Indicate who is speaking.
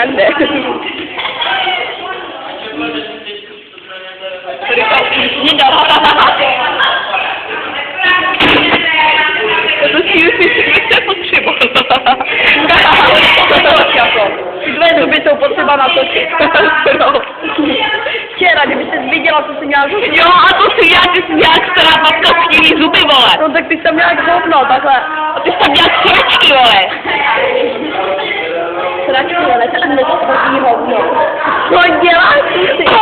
Speaker 1: sranda. To si jste potřeba. Ty dvě zuby jsou potřeba natočit. Včera, kdyby jsi viděla, co jsi měla zuby.
Speaker 2: Jo, a to si já, ty jsi nějak stará matka skvělý zuby, vole.
Speaker 1: No tak ty jsi tam nějak hovno, takhle.
Speaker 2: A ty jsi tam nějak sračky, vole.
Speaker 1: Sračky, ale to nezastaví hovno. Co děláš, ty?